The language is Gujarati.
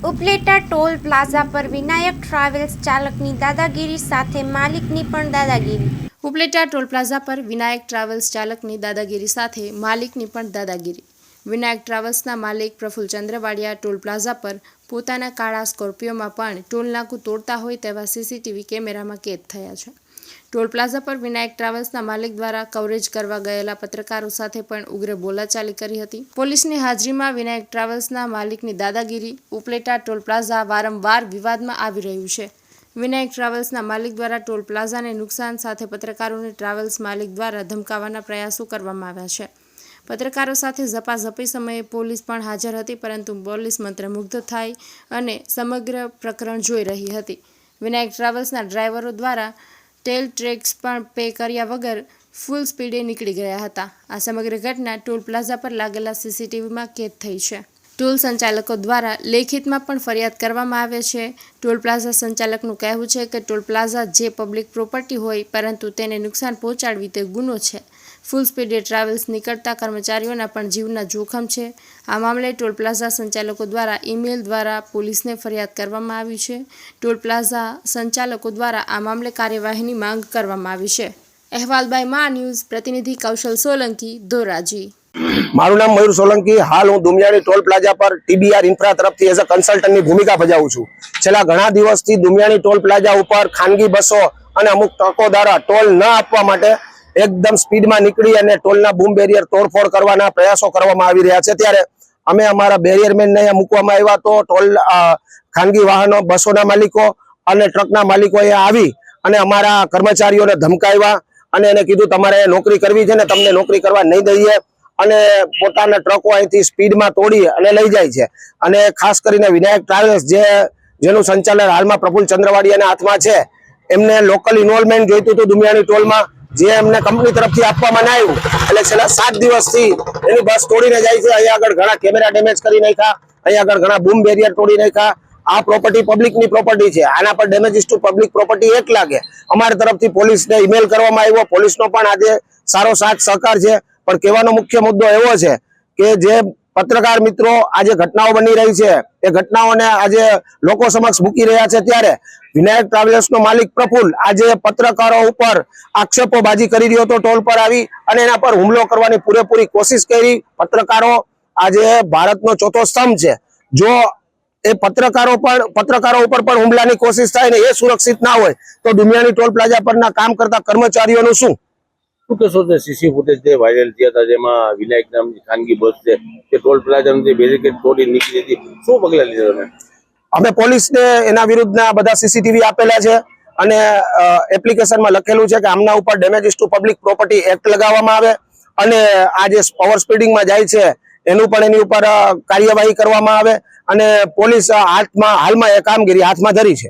ઉપલેટા ટોલ પ્લાઝા પર વિનાયક ટ્રાવેલ્સ ચાલકની દાદાગીરી સાથે માલિકની પણ દાદાગીરી। ઉપલેટા ટોલ પ્લાઝા પર વિનાયક ટ્રાવેલ્સ ચાલકની દાદાગીરી સાથે માલિકની પણ દાદાગીરી। વિનાયક ટ્રાવેલ્સના માલિક પ્રફુલ ચંદ્રવાડિયા ટોલ પ્લાઝા પર પોતાના કાળા સ્કોર્પિયોમાં પણ ટોલ નાકું તોડતા હોય તેવા સીસીટીવી કેમેરામાં કેદ થયા છે। ટોલ પ્લાઝા પર વિનાયક ટ્રાવેલ્સના માલિક દ્વારા કવરેજ કરવા ગયેલા પત્રકારો સાથે પણ ઉગ્ર બોલાચાલી કરી હતી। પોલીસની હાજરીમાં વિનાયક ટ્રાવેલ્સના માલિકની દાદાગીરી ઉપલેટા ટોલ પ્લાઝા વારંવાર વિવાદમાં આવી રહ્યું છે। વિનાયક ટ્રાવેલ્સના માલિક દ્વારા ટોલ પ્લાઝાને નુકસાન સાથે પત્રકારોને ટ્રાવેલ્સ માલિક દ્વારા ધમકાવવાના પ્રયાસો કરવામાં આવ્યા છે। પત્રકારો સાથે ઝપાઝપી સમયે પોલીસ પણ હાજર હતી, પરંતુ પોલીસ મંત્રમુગ્ધ થઈ અને સમગ્ર પ્રકરણ જોઈ રહી હતી। વિનાયક ટ્રાવેલ્સના ડ્રાઈવરો દ્વારા ટેલ ટેક્સ પણ પે કર્યા વગર ફૂલ સ્પીડે નીકળી ગયા હતા। આ સમગ્ર ઘટના ટોલ પ્લાઝા પર લાગેલા સીસીટીવીમાં કેદ થઈ છે। ટોલ સંચાલકો દ્વારા લેખિતમાં પણ ફરિયાદ કરવામાં આવે છે। ટોલ પ્લાઝા સંચાલકનું કહેવું છે કે ટોલ પ્લાઝા જે પબ્લિક પ્રોપર્ટી હોય, પરંતુ તેને નુકસાન પહોંચાડવી તે ગુનો છે। ફૂલ સ્પીડે ટ્રાવેલ્સ નીકળતા કર્મચારીઓના પણ જીવના જોખમ છે। આ મામલે ટોલ પ્લાઝા સંચાલકો દ્વારા ઈમેલ દ્વારા પોલીસને ફરિયાદ કરવામાં આવી છે। ટોલ પ્લાઝા સંચાલકો દ્વારા આ મામલે કાર્યવાહીની માંગ કરવામાં આવી છે। અહેવાલ બાય મા ન્યૂઝ, પ્રતિનિધિ કૌશલ સોલંકી, ધોરાજી। મારું નામ મયુર સોલંકી। હાલ હું દુમિયાણી ટોલ પ્લાઝા પર ટીબીઆર ઇન્ફ્રા તરફથી એઝ અ કન્સલ્ટન્ટની ભૂમિકા ભજાવું છું। છેલ્લા ઘણા દિવસથી દુમિયાણી ટોલ પ્લાઝા ઉપર ખાનગી બસો અને અમુક ટ્રકો દ્વારા ટોલ ન આપવા માટે એકદમ સ્પીડમાં નીકળી અને ટોલના બૂમ બેરિયર તોડફોડ કરવાના પ્રયાસો કરવામાં આવી રહ્યા છે। ત્યારે અમે અમારા બેરિયરમેનને અહીંયા મૂકવામાં આવ્યા તો ટોલ ખાનગી વાહનો બસોના માલિકો અને ટ્રકના માલિકો અહીંયા આવી અને અમારા કર્મચારીઓને ધમકાવ્યા અને એને કીધું તમારે નોકરી કરવી છે ને તમને નોકરી કરવા નહીં દઈએ, અને પોતાના ટ્રકો અહીંથી સ્પીડમાં તોડી અને લઈ જાય છે। અને ખાસ કરીને વિનાયક ટ્રાવેલ્સ જેનું સંચાલન હાલમાં પ્રફુલ ચંદ્રવાડિયાના હાથમાં છે, એમને લોકલ ઇન્વોલ્વમેન્ટ જોઈતું હતું દુમિયાણી ટોલમાં, જે એમને કંપની તરફથી આપવામાં ના આવ્યું। એટલે છેલ્લા 7 દિવસથી એની બસ તોડીને જાય છે। અહીંયા આગળ ઘણા કેમેરા ડેમેજ કરી નાખ્યા, અહીંયા આગળ ઘણા બૂમ બેરિયર તોડી નાખ્યા। આ પ્રોપર્ટી પબ્લિકની પ્રોપર્ટી છે, આના પર damages two public property act લાગે। અમારી તરફથી પોલીસને ઈમેલ કરવામાં આવ્યો, પોલીસનો પણ આજે સારો સાથ સહકાર છે। પણ કહેવાનો મુખ્ય મુદ્દો એવો છે કે જે પત્રકાર મિત્રો આજે ઘટનાઓ બની રહી છે, એ ઘટનાઓને આજે લોકો સમક્ષ મૂકી રહ્યા છે, ત્યારે વિનાયક ટ્રાવેલ્સનો માલિક પ્રફુલ આજે પત્રકારો ઉપર આક્ષેપોબાજી કરી રહ્યો હતો, ટોલ પર આવી અને એના પર હુમલો કરવાની પૂરેપૂરી કોશિશ કરી। પત્રકારો આજે ભારતનો ચોથો સ્તંભ છે। જો એ પત્રકારો ઉપર પણ હુમલાની કોશિશ થાય ને એ સુરક્ષિત ના હોય તો દુમિયાણી ટોલ પ્લાઝા પરના કામ કરતા કર્મચારીઓનું શું? શું કહેશો? સીસી ફૂટેજ જે વાયરલ થયા હતા, જેમાં વિનાયક નામની ખાનગી બસ છે તે ટોલ પ્લાઝાનું જે બેરિકેડ તોડી નીકળી હતી, શું પગલાં લીધા તમે? અમે પોલીસને એના વિરુદ્ધના બધા સીસીટીવી આપેલા છે અને એપ્લિકેશનમાં લખેલું છે કે આમના ઉપર damages two public property act લગાવવામાં આવે અને આ જે ઓવર સ્પીડિંગમાં જાય છે એનું પણ એની ઉપર કાર્યવાહી કરવામાં આવે અને પોલીસ હાલમાં એ કામગીરી હાથમાં ધરી છે।